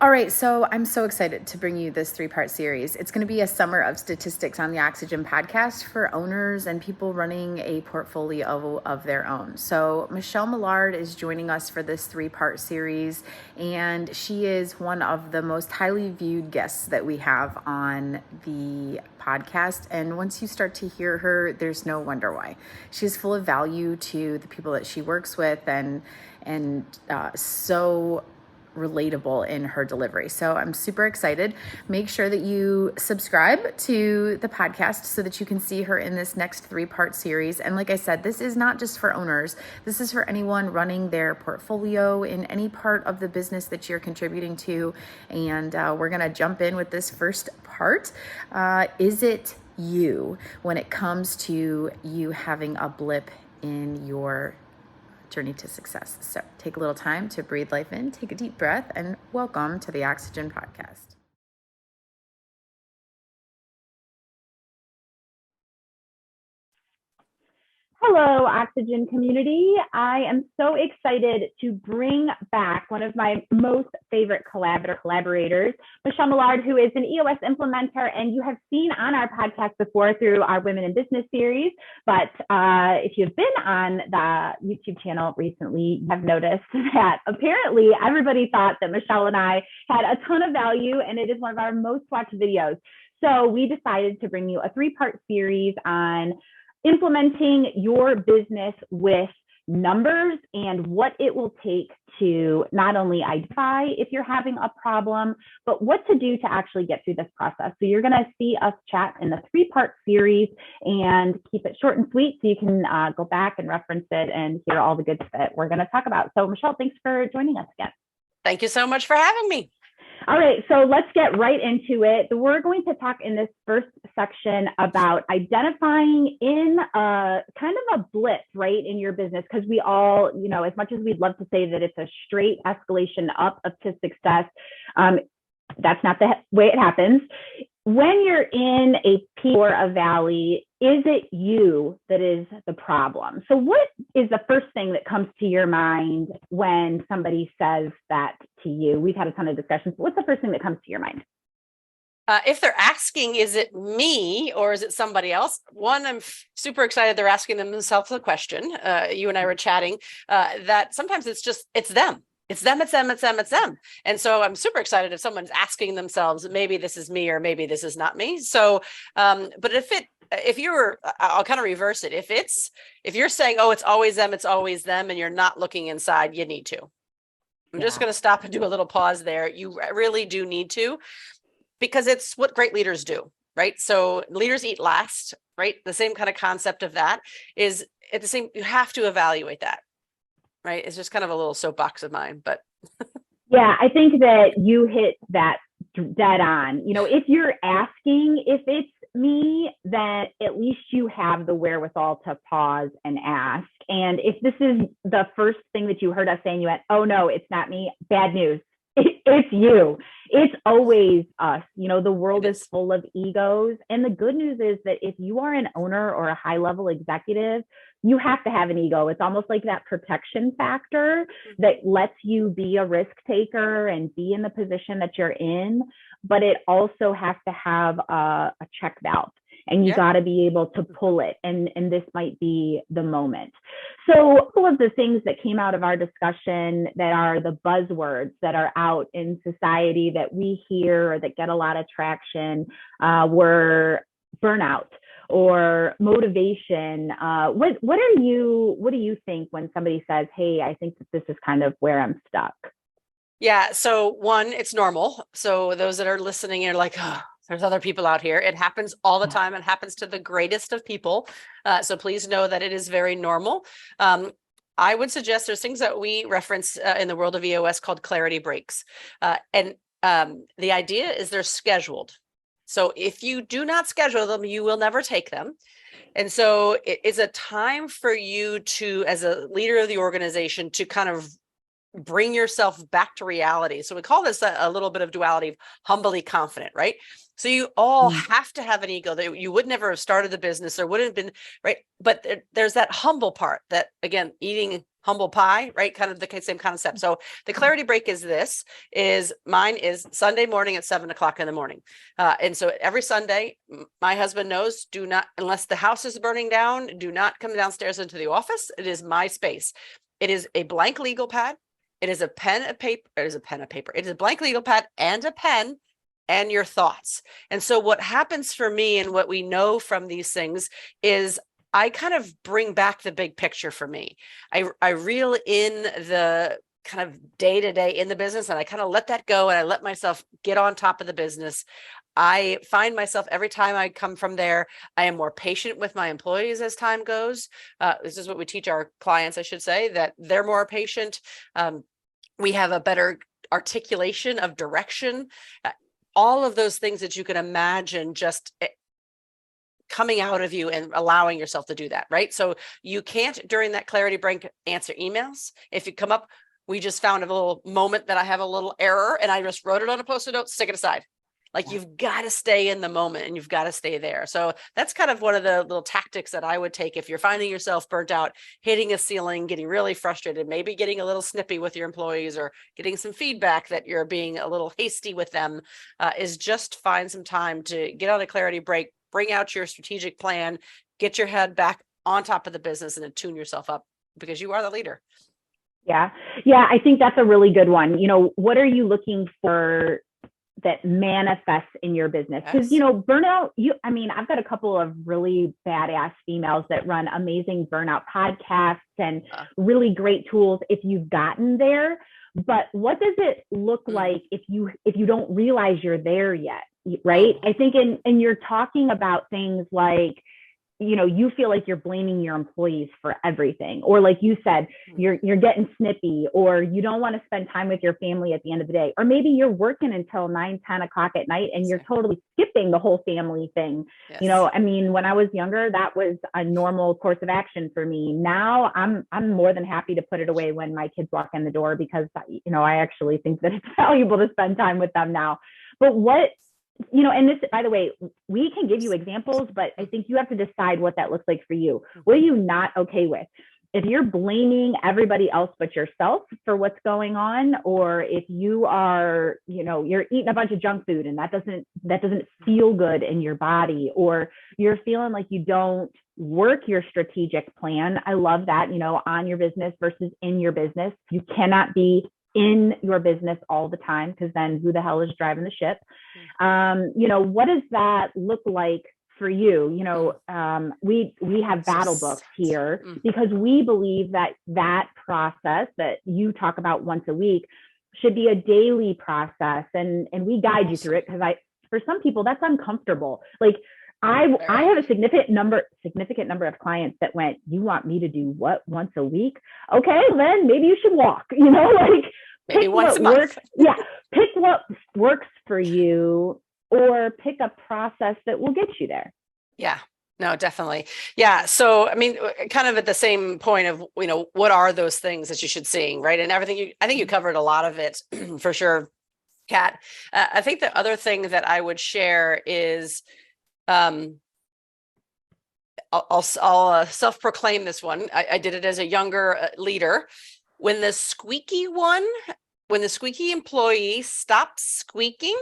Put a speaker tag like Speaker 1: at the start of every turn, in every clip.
Speaker 1: All right, so I'm so excited to bring you this 3-part series. It's going to be a summer of statistics on the Oxygen podcast for owners and people running a portfolio of their own. So Michele Mollard is joining us for this 3-part series, and she is one of the most highly viewed guests that we have on the podcast. And once you start to hear her, there's no wonder why. She's full of value to the people that she works with, and so relatable in her delivery. So I'm super excited. Make sure that you subscribe to the podcast so that you can see her in this next 3-part series. And like I said, this is not just for owners. This is for anyone running their portfolio in any part of the business that you're contributing to. And we're going to jump in with this first part. Is it you when it comes to you having a blip in your journey to success? So take a little time to breathe life in, take a deep breath, and welcome to the Oxygen Podcast.
Speaker 2: Hello, Oxygen community. I am so excited to bring back one of my most favorite collaborators, Michele Mollard, who is an EOS implementer, and you have seen on our podcast before through our Women in Business series. But if you've been on the YouTube channel recently, you have noticed that apparently everybody thought that Michele and I had a ton of value, and it is one of our most watched videos. So we decided to bring you a 3-part series on implementing your business with numbers and what it will take to not only identify if you're having a problem, but what to do to actually get through this process. So you're going to see us chat in the 3-part series and keep it short and sweet so you can go back and reference it and hear all the good stuff that we're going to talk about. So Michele, thanks for joining us again.
Speaker 3: Thank you so much for having me.
Speaker 2: All right, so let's get right into it. We're going to talk in this first section about identifying in a kind of a blip, right, in your business, because we all, as much as we'd love to say that it's a straight escalation up to success, that's not the way it happens. When you're in a peak or a valley, is it you that is the problem? So what is the first thing that comes to your mind when somebody says that to you? We've had a ton of discussions. What's the first thing that comes to your mind?
Speaker 3: If they're asking, is it me or is it somebody else? One, I'm super excited they're asking themselves the question. You and I were chatting that sometimes it's them. It's them. And so I'm super excited if someone's asking themselves, maybe this is me or maybe this is not me. So, but I'll kind of reverse it. If you're saying, oh, it's always them, and you're not looking inside, you need to. I'm just going to stop and do a little pause there. You really do need to, because it's what great leaders do, right? So leaders eat last, right? The same kind of concept of that is you have to evaluate that. Right. It's just kind of a little soapbox of mine, but.
Speaker 2: Yeah, I think that you hit that dead on. If you're asking if it's me, then at least you have the wherewithal to pause and ask. And if this is the first thing that you heard us saying, you went, oh no, it's not me, bad news. It's you. It's always us. The world is full of egos. And the good news is that if you are an owner or a high-level executive, you have to have an ego. It's almost like that protection factor that lets you be a risk taker and be in the position that you're in. But it also has to have a check valve. And you got to be able to pull it. And this might be the moment. So a couple of the things that came out of our discussion that are the buzzwords that are out in society that we hear or that get a lot of traction were burnout or motivation. What do you think when somebody says, hey, I think that this is kind of where I'm stuck?
Speaker 3: Yeah. So one, it's normal. So those that are listening are like, oh, there's other people out here. It happens all the time. It happens to the greatest of people. So please know that it is very normal. I would suggest there's things that we reference in the world of EOS called clarity breaks. And the idea is they're scheduled. So if you do not schedule them, you will never take them. And so it is a time for you to, as a leader of the organization, to kind of bring yourself back to reality. So we call this a little bit of duality of humbly confident, right? So you all have to have an ego that you would never have started the business or wouldn't have been, right? But there's that humble part that, again, eating humble pie, right? Kind of the same concept. So the clarity break is mine is Sunday morning at 7:00 in the morning. And so every Sunday, my husband knows, do not, unless the house is burning down, do not come downstairs into the office. It is my space. It is a blank legal pad. It is a pen, a paper. It is a pen, a paper. It is a blank legal pad and a pen and your thoughts. And so what happens for me and what we know from these things is I kind of bring back the big picture for me. I reel in the kind of day to day in the business, and I kind of let that go, and I let myself get on top of the business. I find myself every time I come from there, I am more patient with my employees as time goes. This is what we teach our clients, I should say, that they're more patient. We have a better articulation of direction. All of those things that you can imagine just coming out of you and allowing yourself to do that, right? So you can't, during that clarity break, answer emails. If you come up, we just found a little moment that I have a little error and I just wrote it on a Post-it note, stick it aside. Like you've got to stay in the moment and you've got to stay there. So that's kind of one of the little tactics that I would take if you're finding yourself burnt out, hitting a ceiling, getting really frustrated, maybe getting a little snippy with your employees or getting some feedback that you're being a little hasty with them, is just find some time to get on a clarity break, bring out your strategic plan, get your head back on top of the business and tune yourself up because you are the leader.
Speaker 2: Yeah. Yeah. I think that's a really good one. What are you looking for that manifests in your business? Because, burnout, I've got a couple of really badass females that run amazing burnout podcasts and really great tools if you've gotten there. But what does it look like if you don't realize you're there yet? Right. I think and you're talking about things like, you feel like you're blaming your employees for everything, or like you said, you're getting snippy, or you don't want to spend time with your family at the end of the day, or maybe you're working until 9-10 o'clock at night and you're totally skipping the whole family thing. Yes. When I was younger, that was a normal course of action for me. Now I'm more than happy to put it away when my kids walk in the door because I actually think that it's valuable to spend time with them now. But and this, by the way, we can give you examples, but I think you have to decide what that looks like for you. What are you not okay with? If you're blaming everybody else but yourself for what's going on, or if you are, you're eating a bunch of junk food and that doesn't feel good in your body, or you're feeling like you don't work your strategic plan. I love that, on your business versus in your business. You cannot be in your business all the time, because then who the hell is driving the ship? What does that look like for you? We have battle books here because we believe that process that you talk about once a week should be a daily process, and we guide you through it, because for some people that's uncomfortable. Like I have a significant number of clients that went, you want me to do what once a week? Okay, then maybe you should walk,
Speaker 3: maybe once a month.
Speaker 2: Pick what works for you, or pick a process that will get you there.
Speaker 3: Yeah, no, definitely. Yeah. So, kind of at the same point of, what are those things that you should see, right? And everything, I think you covered a lot of it for sure, Kat. I think the other thing that I would share is, I'll self-proclaim this one. I did it as a younger leader. When the squeaky employee stops squeaking,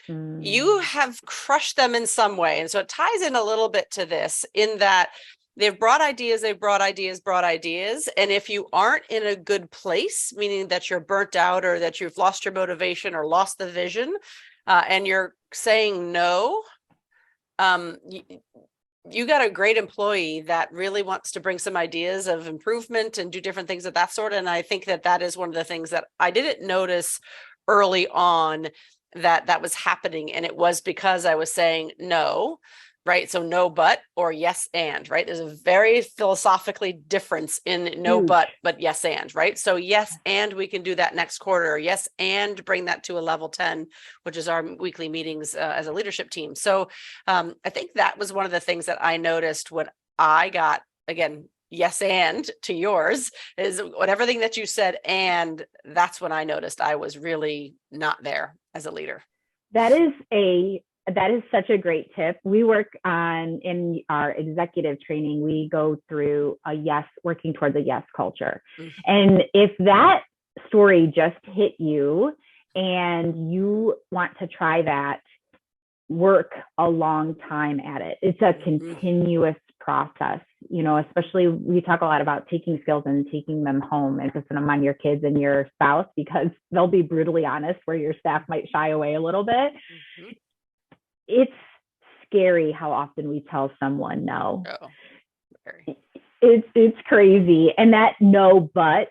Speaker 3: you have crushed them in some way. And so it ties in a little bit to this, in that they've brought ideas. And if you aren't in a good place, meaning that you're burnt out, or that you've lost your motivation or lost the vision, and you're saying no, you got a great employee that really wants to bring some ideas of improvement and do different things of that sort. And I think that is one of the things that I didn't notice early on that was happening. And it was because I was saying no, right? So no, but, or yes, and, right? There's a very philosophically difference in no, but yes, and, right? So yes, and we can do that next quarter. Or yes, and bring that to a level 10, which is our weekly meetings as a leadership team. So I think that was one of the things that I noticed when I got, again, yes, and to yours, is what everything that you said. And that's when I noticed I was really not there as a leader.
Speaker 2: That is a that is such a great tip. We work on, in our executive training, we go through working towards a yes culture.
Speaker 3: Mhm.
Speaker 2: And if that story just hit you and you want to try that, work a long time at it. It's a continuous process, especially we talk a lot about taking skills and taking them home and putting them on your kids and your spouse, because they'll be brutally honest where your staff might shy away a little bit. Mm-hmm. It's scary how often we tell someone no.
Speaker 3: Oh, very.
Speaker 2: It's crazy. And that no, but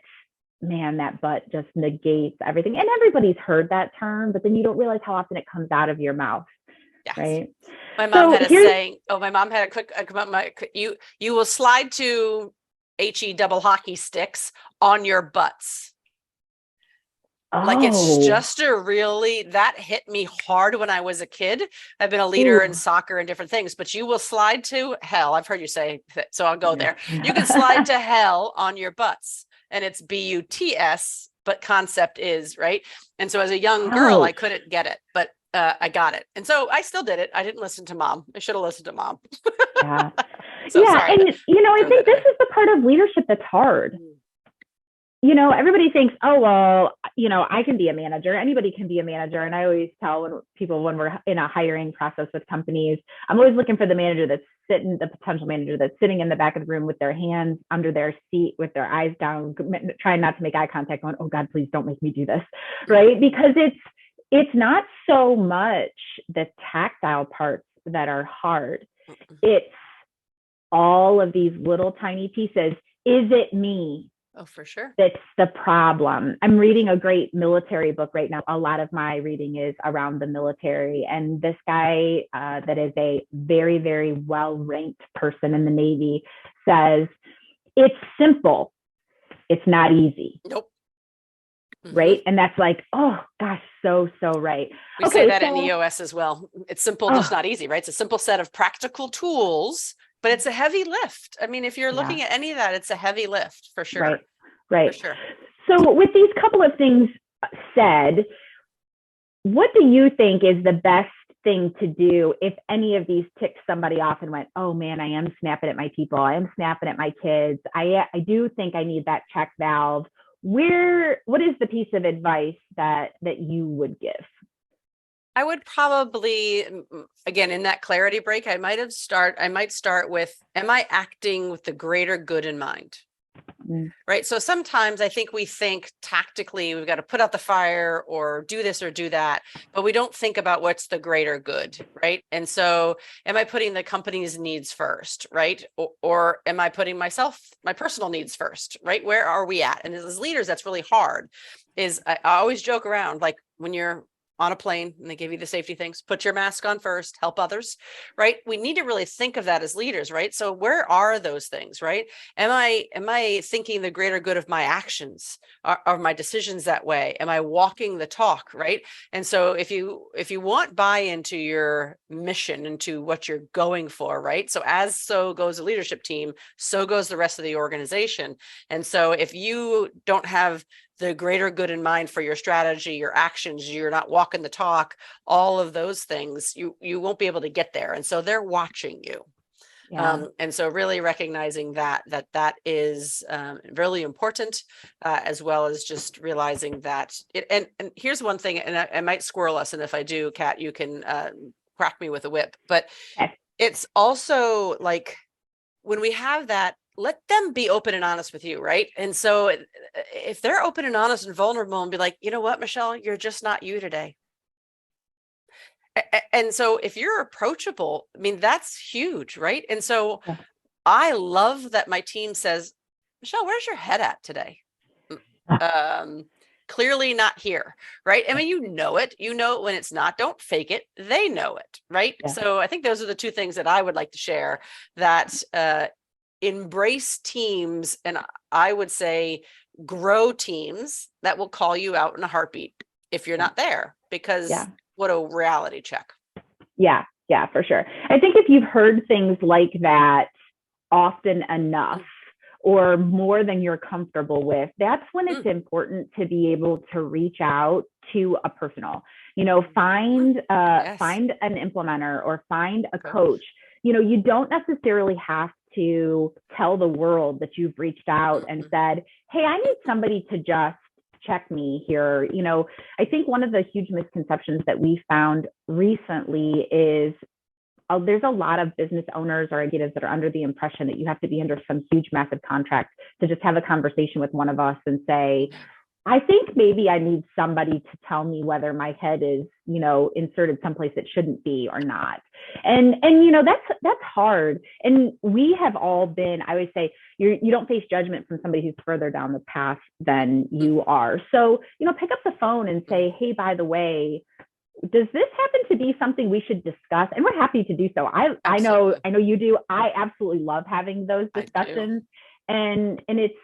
Speaker 2: man, that but just negates everything. And everybody's heard that term, but then you don't realize how often it comes out of your mouth. Yes. Right.
Speaker 3: My mom had a saying. Oh, my mom had a quick. You will slide to HE double hockey sticks on your butts. Oh. Like it's just that hit me hard when I was a kid. I've been a leader in soccer and different things, but you will slide to hell. I've heard you say that, so I'll go there. You can slide to hell on your butts, and it's BUTS, but concept is right. And so as a young girl, I couldn't get it, but I got it. And so I still did it. I didn't listen to mom. I should have listened to mom.
Speaker 2: Yeah. So yeah. And, I think this is the part of leadership that's hard. Everybody thinks, oh, well, I can be a manager. Anybody can be a manager. And I always tell when we're in a hiring process with companies, I'm always looking for the potential manager that's sitting in the back of the room with their hands under their seat, with their eyes down, trying not to make eye contact, going, oh God, please don't make me do this. Right. Because it's not so much the tactile parts that are hard. It's all of these little tiny pieces. Is it me?
Speaker 3: Oh, for sure.
Speaker 2: That's the problem. I'm reading a great military book right now. A lot of my reading is around the military. And this guy that is a very, very well-ranked person in the Navy says, it's simple. It's not easy.
Speaker 3: Nope.
Speaker 2: Right. And that's like, oh gosh, so right.
Speaker 3: We say that in EOS as well. It's simple, just not easy, right? It's a simple set of practical tools, but it's a heavy lift. I mean, if you're looking at any of that, it's a heavy lift for sure.
Speaker 2: Right.
Speaker 3: For sure.
Speaker 2: So with these couple of things said, what do you think is the best thing to do if any of these ticked somebody off and went, oh man, I am snapping at my people. I am snapping at my kids. I do think I need that check valve. What is the piece of advice that you would give?
Speaker 3: I would probably, again, in that clarity break, I might start with, am I acting with the greater good in mind? Right. So sometimes I think we think tactically, we've got to put out the fire or do this or do that, but we don't think about what's the greater good. Right. And so am I putting the company's needs first? Right. Or am I putting my personal needs first? Right. Where are we at? And as leaders, that's really hard. I always joke around, like when you're on a plane and they give you the safety things, put your mask on first, help others, right? We need to really think of that as leaders, right? So where are those things, right? Am I thinking the greater good of my actions? Are my decisions that way? Am I walking the talk, right? And so if you want buy-in to your mission and to what you're going for, right? So goes the leadership team, so goes the rest of the organization. And so if you don't have the greater good in mind for your strategy, your actions, you're not walking the talk, all of those things, you won't be able to get there. And so they're watching you. Yeah. And so really recognizing that is really important, as well as just realizing that and here's one thing, and I might squirrel us. And if I do, Kat, you can crack me with a whip, but it's also like when we have that, let them be open and honest with you, right? And so if they're open and honest and vulnerable and be like, you know what, Michele, you're just not you today. And so if you're approachable, I mean, that's huge, right? And so I love that my team says, Michele, where's your head at today? Clearly not here, right? I mean, you know it when it's not, don't fake it. They know it, right? Yeah. So I think those are the two things that I would like to share, that embrace teams, and I would say grow teams that will call you out in a heartbeat if you're not there, because what a reality check.
Speaker 2: Yeah, for sure. I think if you've heard things like that often enough, or more than you're comfortable with, that's when it's important to be able to reach out to a personal, find find an implementer or find a coach. You don't necessarily have to tell the world that you've reached out and said, hey, I need somebody to just check me here. I think one of the huge misconceptions that we found recently is there's a lot of business owners or executives that are under the impression that you have to be under some huge, massive contract to just have a conversation with one of us and say, I think maybe I need somebody to tell me whether my head is, inserted someplace it shouldn't be or not. And that's hard. And we have all been, I would say, you don't face judgment from somebody who's further down the path than you are. So, pick up the phone and say, hey, by the way, does this happen to be something we should discuss? And we're happy to do so. I know you do. I absolutely love having those discussions. And it's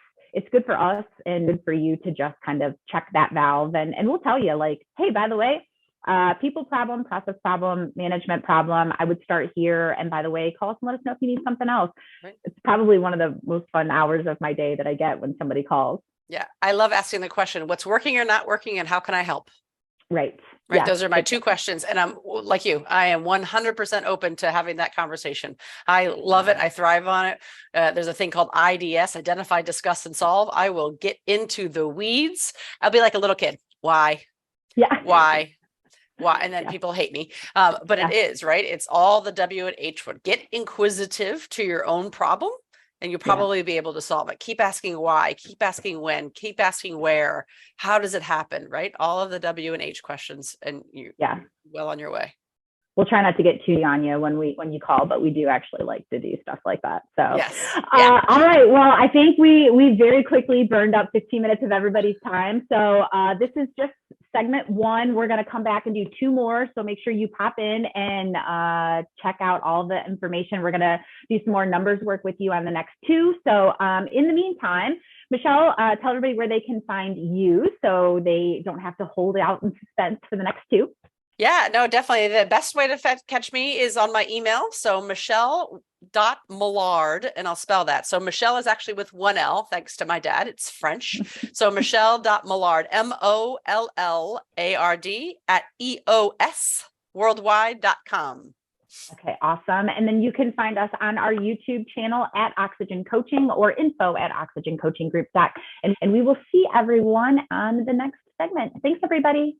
Speaker 2: good for us and good for you to just kind of check that valve. And we'll tell you, like, hey, by the way, people problem, process problem, management problem, I would start here. And by the way, call us and let us know if you need something else. Right. It's probably one of the most fun hours of my day that I get when somebody calls.
Speaker 3: Yeah. I love asking the question, what's working or not working and how can I help?
Speaker 2: Right.
Speaker 3: Yeah. Those are my two questions. And I'm like you, I am 100% open to having that conversation. I love it. I thrive on it. There's a thing called IDS, identify, discuss, and solve. I will get into the weeds. I'll be like a little kid. Why?
Speaker 2: Yeah.
Speaker 3: Why? And then people hate me. But it is, right? It's all the W and H word. Get inquisitive to your own problem. And you'll probably be able to solve it. Keep asking why, keep asking when, keep asking where, how does it happen, right? All of the W and H questions, and you're well on your way.
Speaker 2: We'll try not to get too on you when you call, but we do actually like to do stuff like that. So,
Speaker 3: yes.
Speaker 2: All right. Well, I think we very quickly burned up 15 minutes of everybody's time. So this is just segment 1. We're going to come back and do 2 more. So make sure you pop in and check out all the information. We're going to do some more numbers work with you on the next 2. So in the meantime, Michele, tell everybody where they can find you so they don't have to hold out in suspense for the next 2.
Speaker 3: Yeah, no, definitely. The best way to catch me is on my email. So Michele.Mollard, and I'll spell that. So Michele is actually with 1 L, thanks to my dad. It's French. So Michele.Mollard, MOLLARD at EOSworldwide.com.
Speaker 2: Okay, awesome. And then you can find us on our YouTube channel at Oxygen Coaching or info@oxygencoachinggroup.com. And we will see everyone on the next segment. Thanks, everybody.